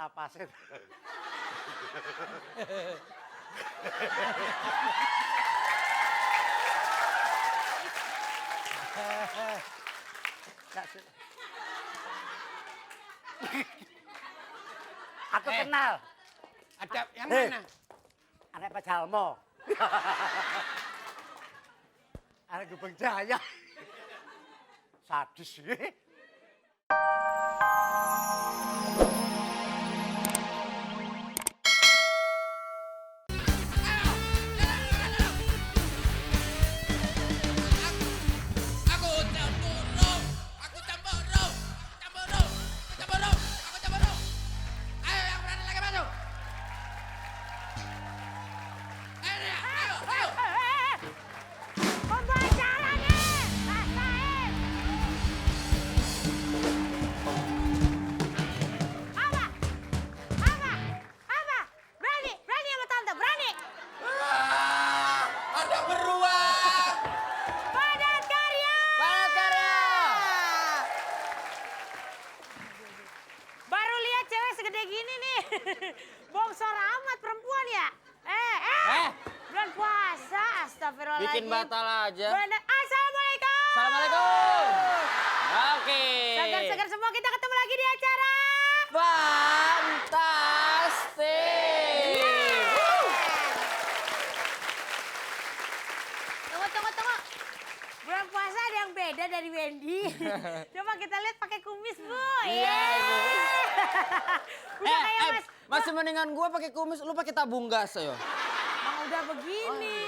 napasnya. Aku kenal. Ada yang mana? Anak Pak Jalmo. Anak Gubeng Jaya. Sadis sih. Bongsor amat perempuan ya? Bulan puasa, astagfirullahaladzim. Bikin batal aja. Assalamualaikum. Assalamualaikum. Oke. Segar-segar semua kita ketemu lagi di acara. Fantastik. Tunggu. Bulan puasa ada yang beda dari Wendy. Coba kita lihat pakai kumis, Bu. Iya, Ibu. Udah kayak Mas. Masih mendingan gua pakai kumis, lu pakai tabung gas ayo. Udah begini.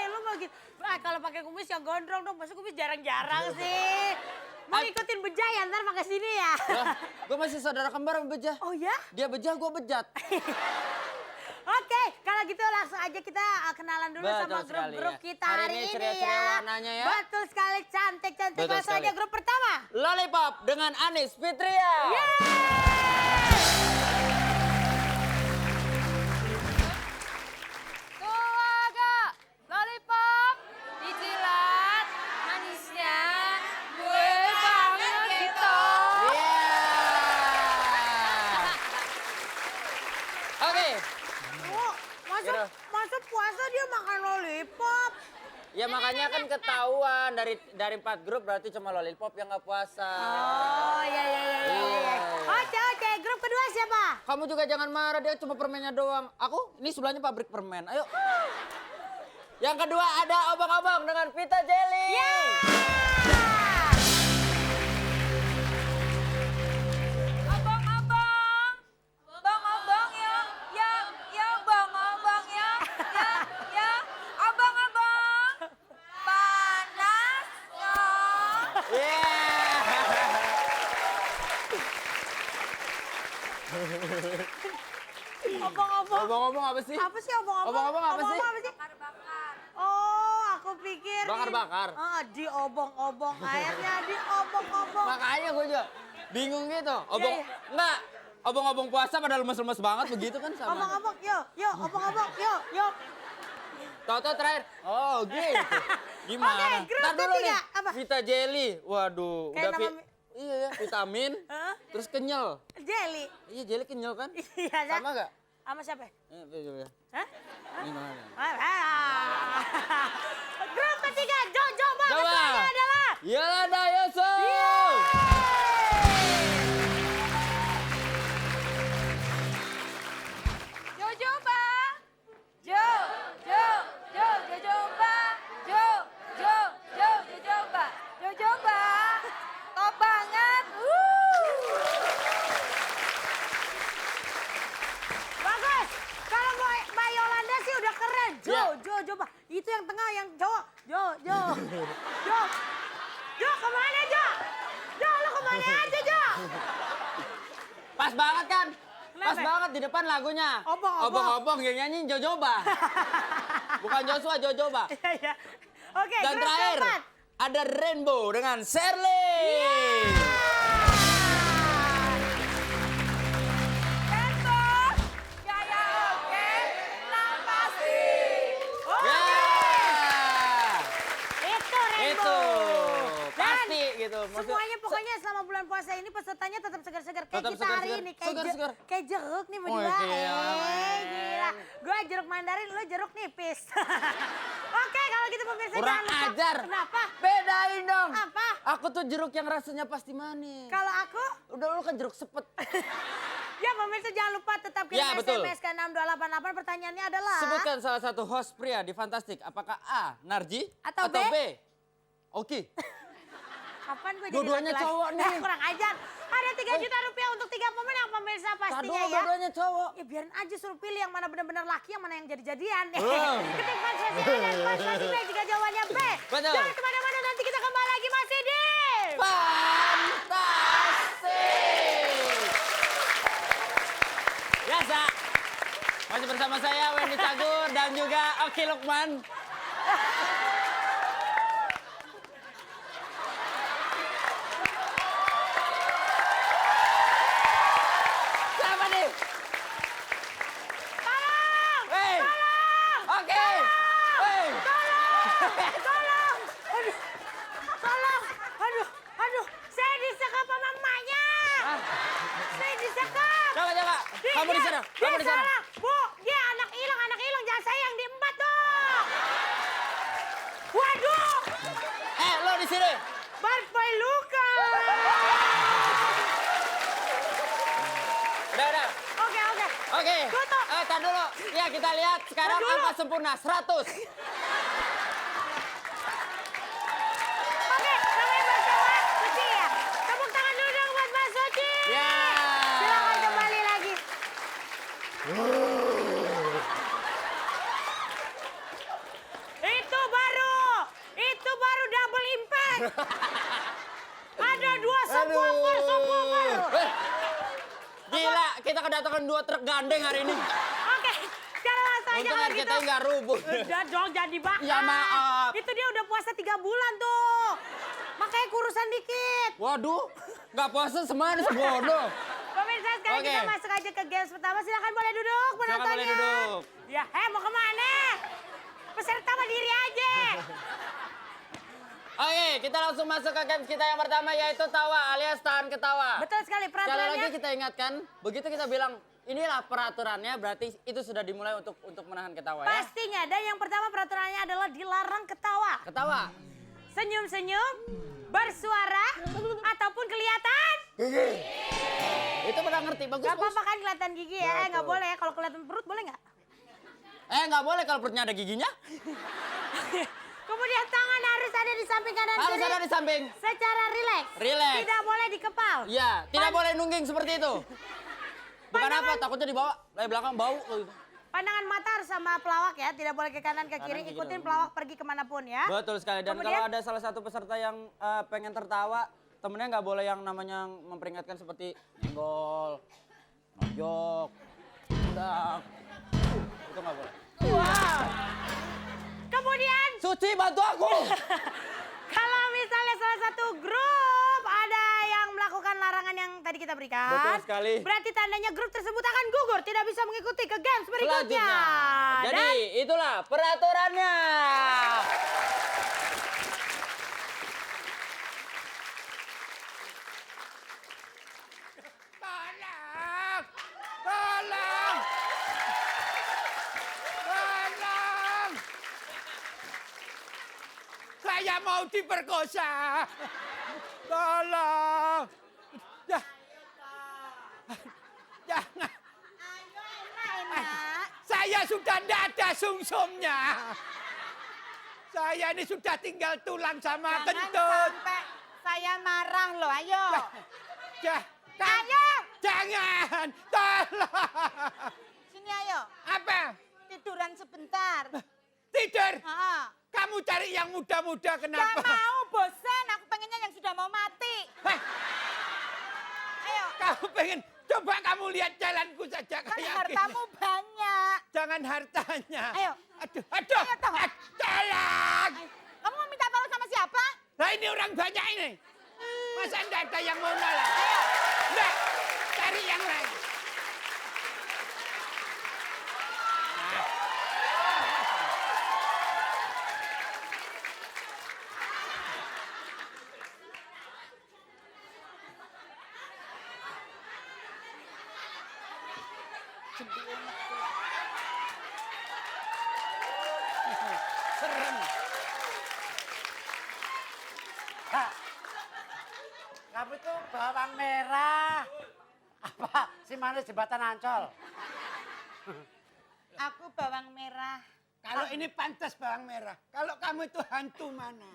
Lu mau gitu. Kalau pakai kumis yang gondrong dong, masa kumis jarang-jarang sih. Mau ngikutin Beja ya, ntar pakai sini ya. Gua masih saudara kembar sama Beja. Oh ya? Dia Beja, gua bejat. Oke, kalau gitu langsung aja kita kenalan dulu Betul sama grup-grup sekali, ya. kita Hari hari ini ini ceria-ceria ya. warnanya ya. Betul sekali, cantik-cantik. Betul Langsung aja sekali. grup pertama. Lollipop dengan Anis Fitria. Tuaga, lollipop, dijilat, manisnya, gue banget gitu. Oke. Oh, Gitu. masa puasa dia makan lollipop? Ya makanya kan ketahuan dari 4 grup berarti cuma Lollipop yang nggak puasa. Oh, iya. Iya. Oke, grup kedua siapa? Kamu juga jangan marah, dia cuma permennya doang. Aku ini sebelahnya pabrik permen. Ayo. Yang kedua ada obong-obong dengan Vita Jelly. Abang-abang, bang-abang ya, bang-abang ya, abang-abang, panas dong. Obong-obong. Obong-obong apa sih? Apa sih obong-obong? Obong-obong apa sih? Bakar-bakar. Oh, aku pikir Bakar-bakar. diobong-obong airnya, diobong-obong. Makanya gue juga bingung gitu. Iya. Enggak. Obong-obong puasa pada lemes-lemes banget begitu kan sama. Obong-obong, yuk, obong-obong, yuk. Toto terakhir. Oh gitu. Gimana? Oke, grup Ntar dulu ketiga, nih. apa? Vita Jelly. Waduh. Kayak udah nama iya ya, vitamin. Hah? Terus kenyal. Jelly. Iya, jelly kenyal kan? Iya, Sama gak? Sama siapa? Iya. Hah? Gimana? Grup ketiga, coba Coba. ketuanya adalah Yolanda Yusuf. Jojoba, Jojoba, top banget. bagus. Kalau Mbak Yolanda sih udah keren. Iya. Coba. Itu yang tengah yang cowok. Jo, kemana Jo? Jo, lu kemana aja Jo? Pas banget kan? Pas Kenapa? banget di depan lagunya. Obong-obong. Obong-obong yang nyanyi Jojoba. Bukan Joshua, Jojoba. Iya. Oke, Dan grup terakhir keempat. ada Rainbow dengan Shirley. Tempo, gaya oke, nang pasti. Oh, Ya. itu Rainbow. Itu Dan pasti gitu. Maksud- Semuanya pokoknya selama bulan puasa ini pesertanya tetap segar-segar kayak Tetap kita hari segar-segar. ini. Kayak, Segar-segar. kayak jeruk nih Oh, berdua. iya, Gila. Gue jeruk mandarin, lo jeruk nipis. Oke, kalau gitu pemirsa Kurang jangan lupa. ajar. Kenapa? Bedain dong. Apa? Aku tuh jeruk yang rasanya pasti manis. Kalau aku, Udah lu kan jeruk sepet. ya pemirsa jangan lupa tetap kirim Ya, betul. SMS ke 6288. Pertanyaannya adalah. Sebutkan salah satu host pria di Fantastik. Apakah A. Narji Atau B? Oki. Kapan gue jadi Dua-duanya laki-laki? cowok nih. Kurang ajar. Ada 3 juta rupiah untuk 3 pemenang pemirsa pastinya Kado ya. dua-duanya cowok. Ya biarin aja suruh pilih yang mana benar-benar laki, yang mana yang jadi-jadian. Oh. Ketik pansasi A dan pansasi B jika jawabannya B. Betul. Jangan kemana-mana, nanti kita kembali lagi masih di... Fantastik. Biasa. Masih bersama saya Wendy Cagur dan juga Oki Lukman. Siapa nih? Tolong! Hei. Tolong! Oke. Hei. Tolong! Aduh! Tolong! Aduh! Aduh! Saya disekap sama emaknya! Saya disekap! Coba. Kamu di sana. Kamu di sana. Salah. Bu, dia anak hilang. Jangan saya yang diembat dong. Waduh, Lo di sini. Barboy luka. Udah. Oke. Oke. Tutup. Tar dulu. Ya, kita lihat sekarang Tar dulu. angka sempurna 100. Oke, namanya Mas Suci ya. Tepuk tangan dulu dong buat Mas Suci. Ya. Silakan kembali lagi. Itu baru double impact. Ada 2 subwoofer. Gila, kita kedatangan 2 truk gandeng hari ini. Oke, sekarang langsung aja Untung kalau RCTI gitu. nggak rubuh. Udah dong, jangan dibahas. Ya, maaf. Itu dia udah puasa 3 bulan tuh. Makanya kurusan dikit. Waduh, nggak puasa semana sebodoh. Pemirsa sekarang Oke. kita masuk aja ke games pertama. Silakan boleh duduk penontonnya. Silakan boleh duduk. Ya, mau kemana? Peserta berdiri aja. Oke, kita langsung masuk ke games kita yang pertama yaitu tawa alias tahan ketawa. Betul sekali Sekali peraturannya. lagi kita ingatkan, begitu kita bilang inilah peraturannya, berarti itu sudah dimulai untuk menahan ketawa ya. Pastinya. Dan yang pertama peraturannya adalah dilarang ketawa. Ketawa. Senyum-senyum, bersuara, ataupun kelihatan. Itu pernah ngerti, bagus. Gak apa-apa kan kelihatan gigi ya. Nggak boleh ya. Kalau kelihatan perut boleh nggak? Nggak boleh kalau perutnya ada giginya. Kemudian tangan harus ada di samping kanan Harus kiri. ada di samping. Secara rileks. Rileks. Tidak boleh dikepal. Iya, tidak boleh nungging seperti itu. Bukan Pandangan- apa, takutnya dibawa dari belakang bau. Pandangan mata harus sama pelawak ya. Tidak boleh ke kanan ke kiri. Kanan, kiri Ikutin dong. pelawak pergi kemanapun ya. Betul sekali. Dan Kemudian- kalau ada salah satu peserta yang pengen tertawa, temennya nggak boleh yang namanya memperingatkan seperti nyenggol, nojok, tendang. Itu nggak boleh. Wow. Kemudian Suci, bantu aku! kalau misalnya salah satu grup ada yang melakukan larangan yang tadi kita berikan. Betul sekali. Berarti tandanya grup tersebut akan gugur. Tidak bisa mengikuti ke games berikutnya. Selanjutnya. Jadi Dan itulah peraturannya. Tolong! Saya mau diperkosa. Tolong. Ya. Jangan. Saya sudah tidak ada sumsumnya. Saya ini sudah tinggal tulang sama kentut. sampai saya marah loh, ayo. Ayo. Jangan. Tolong. Sini ayo, Apa? tiduran sebentar. Tidur. Ha. Kamu cari yang muda-muda Gak kenapa? mau, bosan. Aku pengennya yang sudah mau mati. Heh, Ayo, kamu pengen coba kamu lihat jalanku saja kan kayak hartamu gini. banyak. Jangan hartanya. Ayo. Aduh. Ayo, toh. Tolong. Kamu mau minta tolong sama siapa? Nah ini orang banyak ini. Masa enggak ada yang mau nolong? Enggak. Cari yang lain. Serem. Kak, kamu itu bawang merah. Apa? Si manis jembatan Ancol. Aku bawang merah. Kalau ini pantas bawang merah. Kalau kamu itu hantu mana?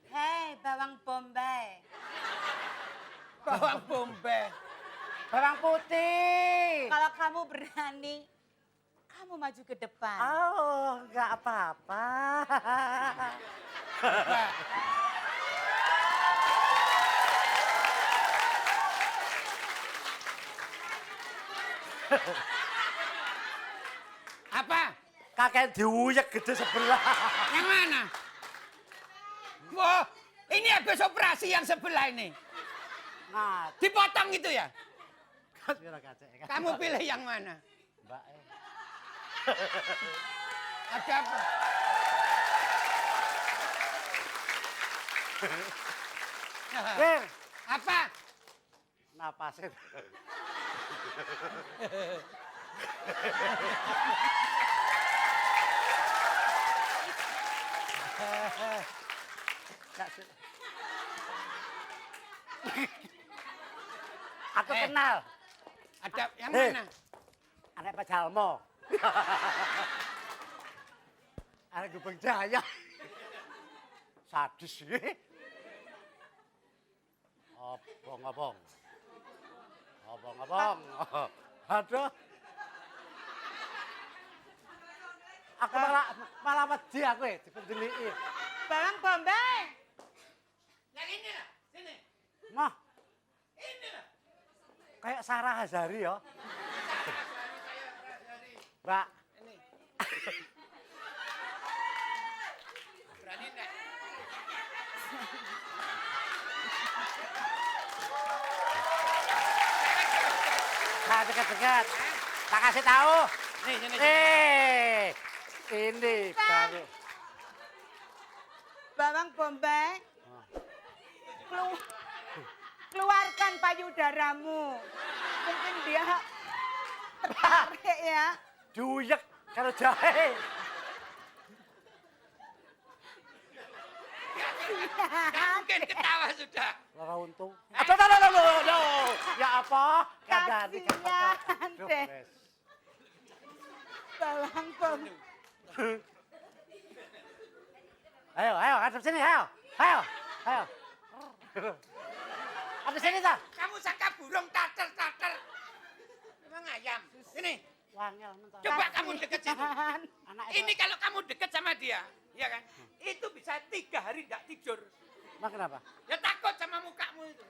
Hei, bawang bombay. Bawang bombay. Bawang putih. Kalau kamu berani, kamu maju ke depan. Oh, enggak apa-apa. Nah, apa? Kakek diuyek gede sebelah. Yang mana? Wah, ini habis operasi yang sebelah ini. Nah, Dipotong itu ya? kan kira kacek kan. Kamu pilih yang mana? Mbak. Ada apa? Bir, Apa? napasin. Aku Eh. kenal. Ada yang Hei. mana? Anak Pak Jalmo. Anak Gubeng Jaya. Sadis sih. Obong-obong. Obong-obong. Aduh. Aku malah wedi aku ya, dipendeliki. Bawang bombay. Yang ini lah, sini. Mah, Ini lah. kayak Sarah Hazari ya. Mbak, Ini. Berani enggak? nah dekat-dekat. Tak kasih tahu. Nih, sini. Ini baru. Bawang bombay. Keluarkan payudaramu. Mungkin dia tertarik ya. Duyek kalau jahe. Nggak mungkin ketawa sudah. Lara untung. Aduh. Ya apa? Kagak Kasihan deh. Wes. Bawang bombay. Ayo, hadap sini, ayo. Ayo. Hadap sini, ta. Kamu sangka burung tater-tater. Memang ayam. Ini, Wangel mentok. coba kamu deket sini. Anak Ini kalau kamu deket sama dia, ya kan? Itu bisa 3 hari tidak tidur. Emang kenapa? Ya takut sama mukamu itu.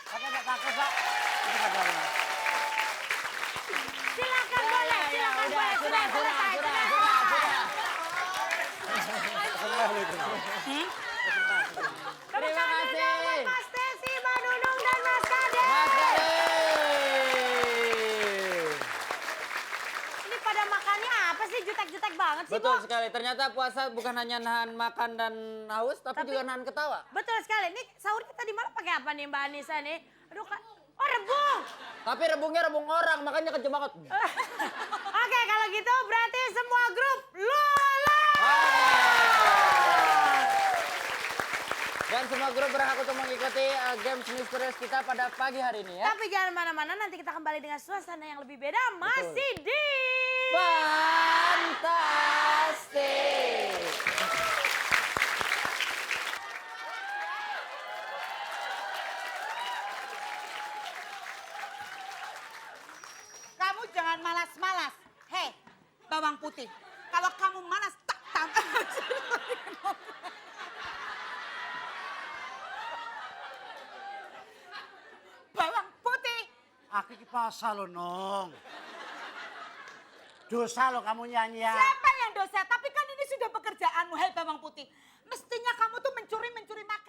Apa enggak takut, Pak? Itu kabarnya. Silakan boleh, silakan boleh. Sudah. Terima kasih. Mas Tesi, Mbak Nunung, dan Mas Kade. Mas Kade. Ini pada makannya apa sih? Jutek-jutek banget sih, Betul Bu. sekali. Ternyata puasa bukan hanya nahan makan dan haus, tapi juga nahan ketawa. Betul sekali. Ini sahur kita di malam pakai apa nih Mbak Anissa nih? Aduh, Kak. Oh, rebung. Tapi rebungnya rebung orang, makanya kejam banget. Oke, kalau gitu berarti semua grup lolos. Dan semua grup berhak untuk mengikuti games misterius kita pada pagi hari ini ya. Tapi jangan mana-mana, nanti kita kembali dengan suasana yang lebih beda. Masih di... Fantastik. Kamu jangan malas-malas. Hei, bawang putih. Kalau kamu malas, tak tambah. Bawang putih. Aku iki pasal lo, Nong. Dosa lo kamu nyanyi ya. Siapa yang dosa? Tapi kan ini sudah pekerjaanmu, hei bawang putih. Mestinya kamu tuh mencuri makan.